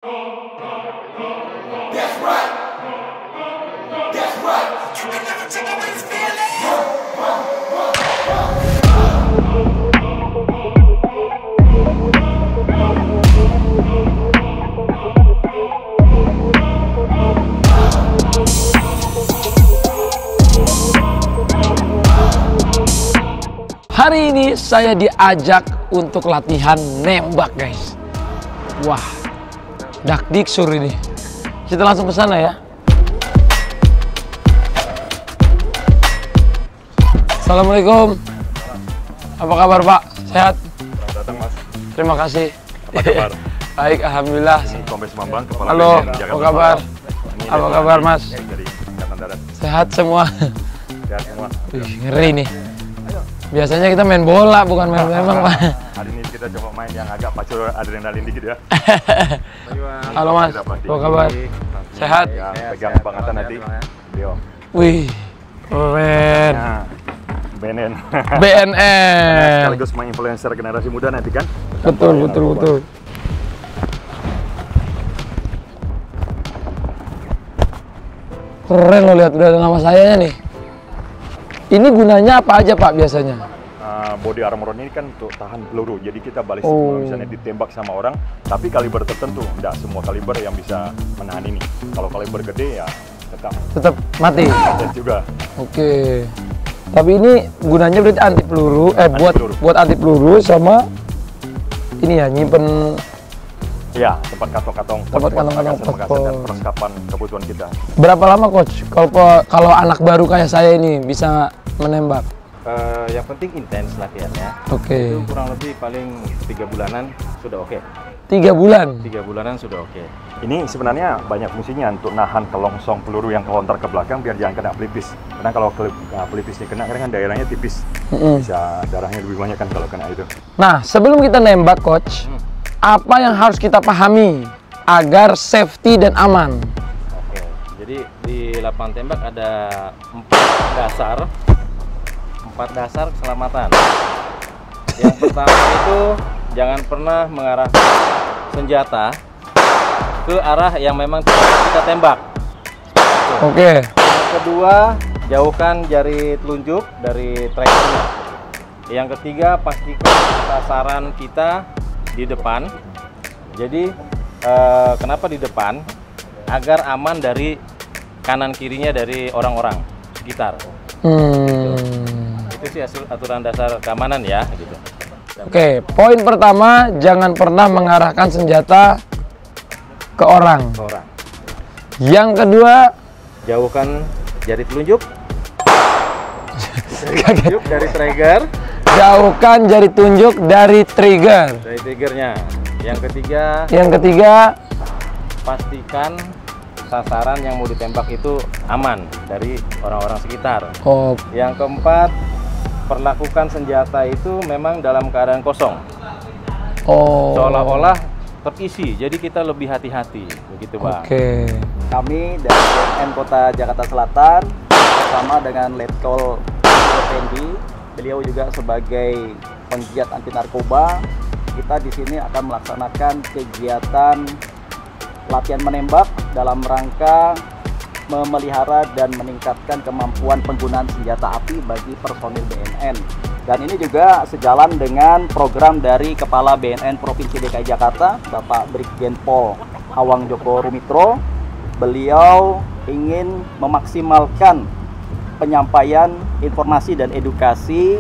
That's right. That's right. You can never take away this feeling. Hari ini saya diajak untuk latihan nembak, guys. Wah, dakdiksur ini. Kita langsung ke sana ya. Assalamualaikum. Apa kabar, Pak? Sehat? Selamat datang, Mas. Terima kasih. Apa kabar? Baik, alhamdulillah. Ini Kombes Bambang, Kepala Halo, BNN Jakarta apa kabar? Barat. Ini Apa Detla kabar, Andi Mas? Dari Angkatan Darat. Sehat semua. Sehat semua. Wih, ngeri nih. Biasanya kita main bola, bukan main nembak, Pak. Hari ini kita coba main yang agak pacu adrenalin dikit ya. Halo, Mas. Kita pelatih. Apa kabar? Sehat? Ya, pegang bangatan nanti. Beliau. Wih, keren. Nah, BNN. BNN. Sekaligus menginfluencer generasi muda nanti kan. Betul. Keren lo, lihat udah ada nama sayanya nih. Ini gunanya apa aja, Pak, biasanya? Body armor ini kan untuk tahan peluru. Jadi kita balistik Oh. misalnya ditembak sama orang, tapi kaliber tertentu. Tidak semua kaliber yang bisa menahan ini. Kalau kaliber gede ya Tetap mati. dan juga Oke. Tapi ini gunanya berarti anti peluru, Anti peluru. buat anti peluru sama ini ya, nyimpen. ya tempat kantong-kantong Tempat kantong-kantong fosfor dan fosfor. perlengkapan kebutuhan kita. Berapa lama, coach? Kalau anak baru kayak saya ini bisa menembak? Yang penting intens latihannya. Oke. Itu kurang lebih paling 3 bulanan sudah oke. 3 bulan. 3 bulanan sudah oke. Ini sebenarnya banyak fungsinya untuk nahan kelongsong peluru yang kelontar ke belakang biar jangan kena pelipis. Karena kalau pelipisnya kena, karena kan daerahnya tipis, bisa darahnya lebih banyak kan kalau kena itu. Nah, sebelum kita nembak, coach, apa yang harus kita pahami agar safety dan aman? Oke. Jadi di lapangan tembak ada 4 dasar keselamatan. Yang pertama itu jangan pernah mengarahkan senjata ke arah yang memang kita tembak. Oke. Yang kedua, jauhkan jari telunjuk dari triggernya. Yang ketiga, pastikan sasaran kita di depan. Jadi kenapa di depan? Agar aman dari kanan kirinya dari orang-orang sekitar. Itu sih aturan dasar keamanan ya, gitu. Oke, poin pertama, jangan pernah mengarahkan senjata ke orang. Orang. Yang kedua, Jauhkan jari telunjuk. Dari trigger. jauhkan jari tunjuk dari trigger. Dari triggernya. Yang Ketiga, pastikan sasaran yang mau ditembak itu aman dari orang-orang sekitar. oh, Yang keempat, perlakukan senjata itu memang dalam keadaan kosong, seolah-olah terisi. Jadi kita lebih hati-hati, begitu, Bang. Oke. Kami dari BNN Kota Jakarta Selatan bersama dengan Letkol Effendi, beliau juga sebagai penggiat anti narkoba. Kita di sini akan melaksanakan kegiatan latihan menembak dalam rangka memelihara dan meningkatkan kemampuan penggunaan senjata api bagi personil BNN. Dan ini juga sejalan dengan program dari Kepala BNN Provinsi DKI Jakarta, Bapak Brigjen Pol Awang Joko Rumitro. Beliau ingin memaksimalkan penyampaian informasi dan edukasi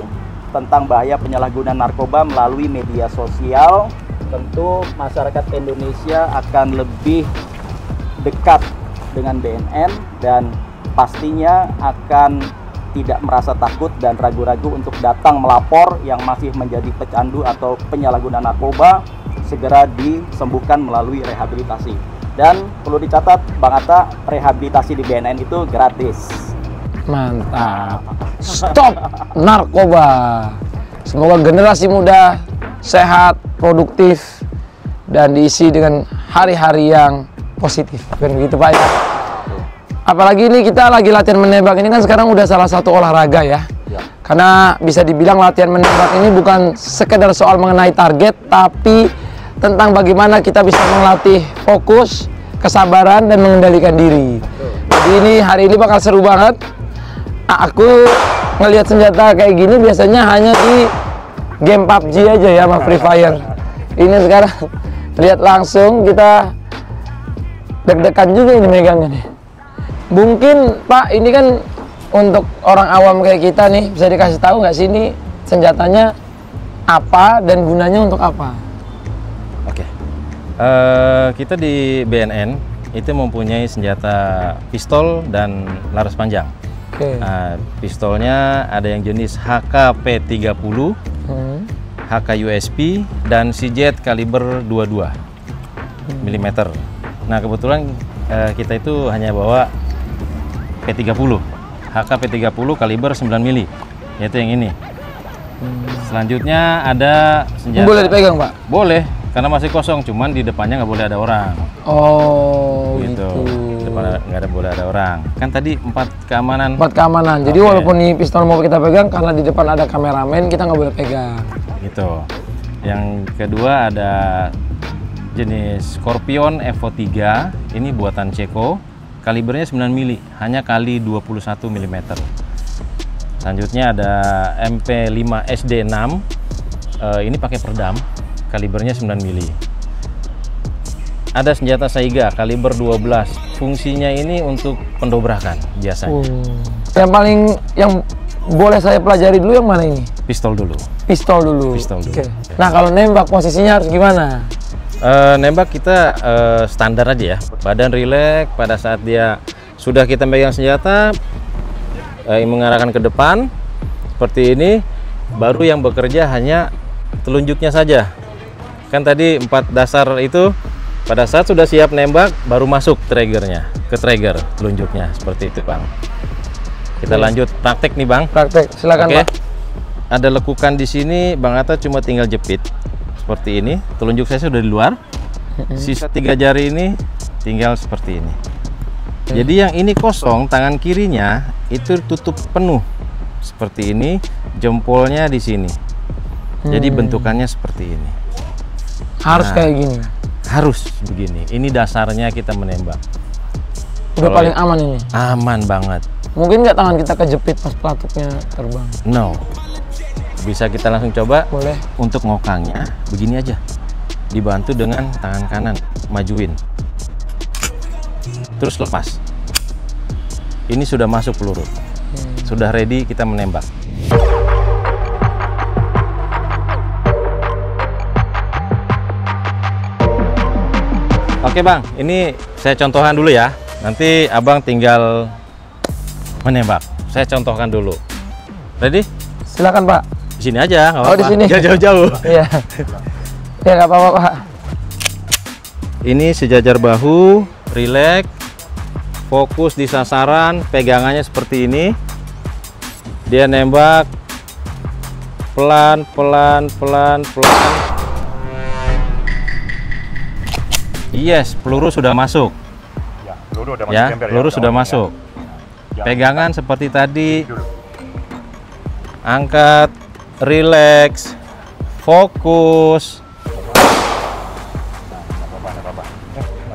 tentang bahaya penyalahgunaan narkoba melalui media sosial. Tentu masyarakat Indonesia akan lebih dekat dengan BNN dan pastinya akan tidak merasa takut dan ragu-ragu untuk datang melapor yang masih menjadi pecandu atau penyalahguna narkoba, segera disembuhkan melalui rehabilitasi. Dan perlu dicatat, Bang Atta, rehabilitasi di BNN itu gratis. Mantap. Stop narkoba. Semoga generasi muda sehat, produktif, dan diisi dengan hari-hari yang positif. Kan begitu, Pak ya? Apalagi ini kita lagi latihan menembak, ini kan sekarang udah salah satu olahraga ya. Karena bisa dibilang latihan menembak ini bukan sekedar soal mengenai target, tapi tentang bagaimana kita bisa melatih fokus, kesabaran, dan mengendalikan diri. Jadi ini hari ini bakal seru banget. Aku ngelihat senjata kayak gini biasanya hanya di game PUBG aja ya, sama Free Fire. Ini sekarang lihat langsung, kita deg-degan juga ini megangnya nih. Mungkin Pak, ini kan untuk orang awam kayak kita nih, bisa dikasih tahu nggak sih ini senjatanya apa dan gunanya untuk apa? Oke. Kita di BNN itu mempunyai senjata pistol dan laras panjang. Oke. Pistolnya ada yang jenis HKP30, HKUSP, dan CZ kaliber 22 mm. Nah kebetulan kita itu hanya bawa P30, HKP30 kaliber 9 mm, yaitu yang ini. Selanjutnya ada senjata. Boleh dipegang Pak? Boleh, karena masih kosong, cuman di depannya nggak boleh ada orang. Oh Gitu. Depan nggak boleh ada orang. Kan tadi 4 keamanan. 4 keamanan. Jadi Oke. walaupun nih pistol mau kita pegang, karena di depan ada kameramen, kita nggak boleh pegang. Gitu. Yang kedua ada jenis Scorpion Evo 3. Ini buatan Ceko. Kalibernya 9 mm, hanya kali 21 mm. Selanjutnya ada MP5 SD6. Ini pakai perdam, kalibernya 9 mm. Ada senjata Saiga kaliber 12. Fungsinya ini untuk pendobrakan biasanya. Yang boleh saya pelajari dulu yang mana ini? Pistol dulu. Pistol dulu. Pistol dulu. Oke. Nah kalau nembak posisinya harus gimana? Nembak kita standar aja ya. Badan rileks pada saat dia sudah kita megang senjata, mengarahkan ke depan seperti ini. Baru yang bekerja hanya telunjuknya saja. Kan tadi 4 dasar itu pada saat sudah siap nembak baru masuk triggernya ke trigger telunjuknya seperti itu Bang. Kita lanjut praktek nih Bang. Praktek, silakan Oke. Pak. Ada lekukan di sini, Bang Atta cuma tinggal jepit seperti ini. Telunjuk saya sudah di luar. Sisa 3 jari ini tinggal seperti ini. Jadi yang ini kosong, tangan kirinya itu tutup penuh seperti ini, jempolnya di sini. Jadi bentukannya seperti ini. Harus kayak gini. Harus begini. Ini dasarnya kita menembak. Udah Kalau paling aman ini. Aman banget. Mungkin nggak tangan kita kejepit pas pelatuknya terbang? No. Bisa kita langsung coba. Boleh. Untuk ngokangnya begini aja. Dibantu dengan tangan kanan, majuin. Terus lepas. Ini sudah masuk peluru. Sudah ready kita menembak. Oke Bang, ini saya contohkan dulu ya. Nanti Abang tinggal menembak. Saya contohkan dulu. Ready? Silakan Pak. Di sini aja, nggak Oh, apa-apa. di sini. Jangan jauh-jauh. Iya. Ya nggak apa-apa Pak. Ini sejajar bahu, rileks, fokus di sasaran, pegangannya seperti ini. Dia nembak pelan. Yes, peluru sudah masuk. Ya, peluru udah masuk Ya, jember peluru sudah Ya. masuk. Ya. Pegangan seperti tadi. Dulu. Angkat, rileks, fokus. Apa-apa.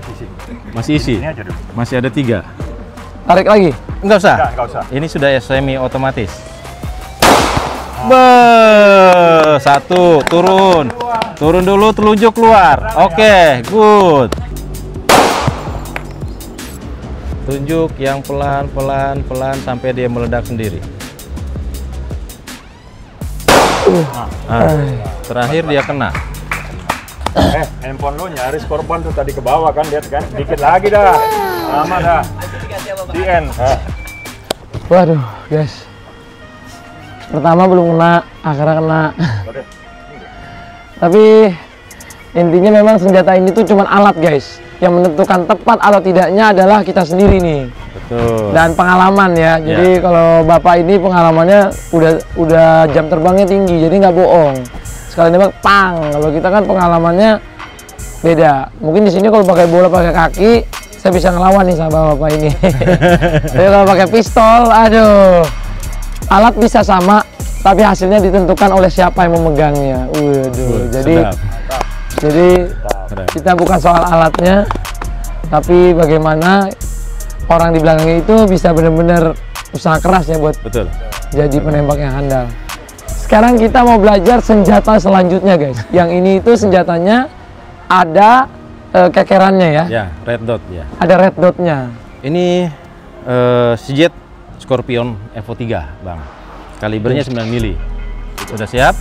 Masih isi. Masih isi. Ini aja dulu. Masih ada 3. Tarik lagi. Enggak usah. Enggak usah. Ini sudah semi otomatis. Satu, turun. Turun dulu, telunjuk keluar. Oke, good. Tunjuk yang pelan sampai dia meledak sendiri. Terakhir dia kena. Handphone lu nyaris korban tuh tadi ke bawah kan, lihat kan? Dikit lagi dah. Lama dah. The end. Waduh, guys. Pertama belum kena, akhirnya kena. Tapi intinya memang senjata ini tuh cuman alat, guys. Yang menentukan tepat atau tidaknya adalah kita sendiri nih. Betul. Dan pengalaman ya. Jadi kalau Bapak ini pengalamannya udah jam terbangnya tinggi, jadi nggak bohong. Sekali nembak pang. Kalau kita kan pengalamannya beda. Mungkin di sini kalau pakai bola pakai kaki, saya bisa ngelawan nih sama Bapak ini. Tapi kalau pakai pistol, aduh. Alat bisa sama, tapi hasilnya ditentukan oleh siapa yang memegangnya. Waduh. Jadi sedap. Jadi kita bukan soal alatnya, tapi bagaimana orang di belakangnya itu bisa benar-benar usaha keras ya buat jadi penembak yang handal. Sekarang kita mau belajar senjata selanjutnya guys. Yang ini itu senjatanya ada kekerannya ya. Ya, red dot ya. Ada red dotnya. Ini CZ Scorpion Evo 3 Bang. Kalibernya 9 mili. Sudah siap?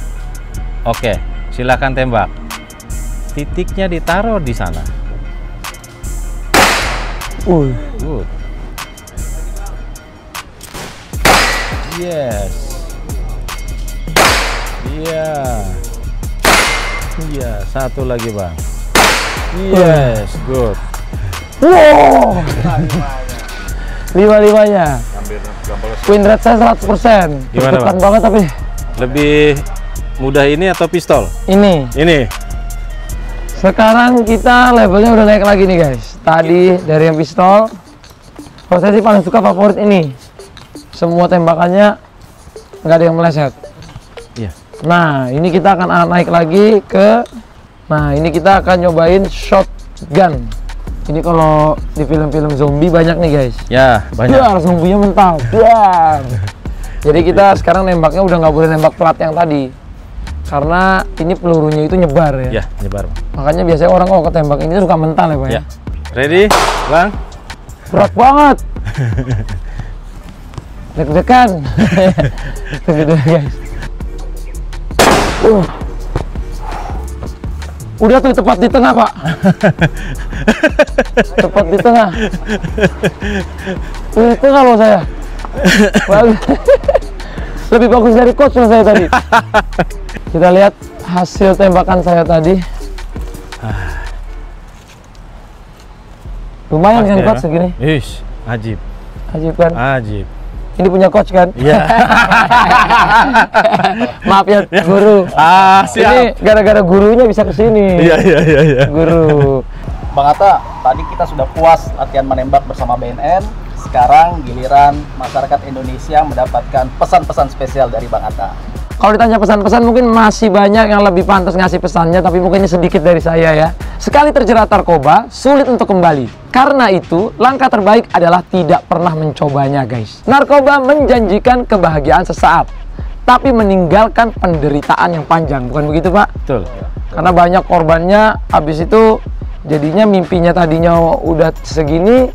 Oke, silakan tembak. Titiknya ditaruh di sana. Good. Yes. Iya. Iya, satu lagi Bang. Yes, good. Wow. Lima-limanya. Win rate saya 100%. Gimana, Deg-degan Bang? banget tapi. Lebih mudah ini atau pistol? Ini. Sekarang kita levelnya udah naik lagi nih guys. Tadi dari yang pistol, kalau saya sih paling suka favorit ini. Semua tembakannya nggak ada yang meleset. Iya. Nah, ini kita akan naik lagi ke. Nah, ini kita akan nyobain shotgun. Ini kalau di film-film zombie banyak nih guys. Ya, banyak. Biar zombinya mental. Biar. Jadi kita sekarang nembaknya udah nggak boleh nembak plat yang tadi. Karena ini pelurunya itu nyebar ya. Ya, nyebar. Makanya biasanya orang kalau ketembak ini suka mental ya Pak ya. Ya. Ready, Bang? Berat banget. Deg-degan. Deg-degan guys. Udah tuh tepat di tengah Pak. Tepat di tengah. Di tengah loh saya. Lebih bagus dari coach saya tadi. Kita lihat hasil tembakan saya tadi. Lumayan kan coach segini? Ish, ajib. Ajib kan? Ajib. Ini punya coach kan? Iya. Maaf ya guru. Siap. Ini gara-gara gurunya bisa kesini. Iya. Guru. Bang Atta, tadi kita sudah puas latihan menembak bersama BNN. Sekarang giliran masyarakat Indonesia mendapatkan pesan-pesan spesial dari Bang Atta. Kalau ditanya pesan-pesan mungkin masih banyak yang lebih pantas ngasih pesannya, tapi mungkin ini sedikit dari saya ya. Sekali terjerat narkoba, sulit untuk kembali. Karena itu, langkah terbaik adalah tidak pernah mencobanya guys. Narkoba menjanjikan kebahagiaan sesaat, tapi meninggalkan penderitaan yang panjang. Bukan begitu Pak? Betul. Karena banyak korbannya, habis itu jadinya mimpinya tadinya udah segini,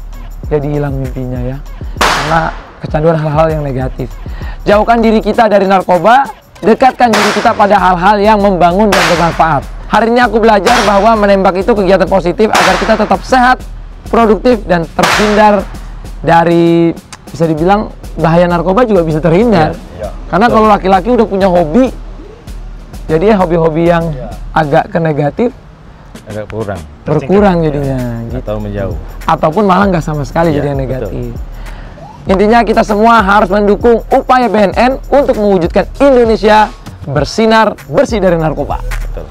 jadi hilang mimpinya ya. Karena kecanduan hal-hal yang negatif. Jauhkan diri kita dari narkoba, dekatkan diri kita pada hal-hal yang membangun dan bermanfaat. Hari ini aku belajar bahwa menembak itu kegiatan positif agar kita tetap sehat, produktif, dan terhindar dari, bisa dibilang, bahaya narkoba juga bisa terhindar. Karena kalau laki-laki udah punya hobi, jadi hobi-hobi yang agak ke negatif, Agak kurang. berkurang jadinya. Gitu. Atau menjauh. Ataupun malah nggak sama sekali jadi yang betul. negatif. Intinya kita semua harus mendukung upaya BNN untuk mewujudkan Indonesia bersinar bersih dari narkoba. Betul.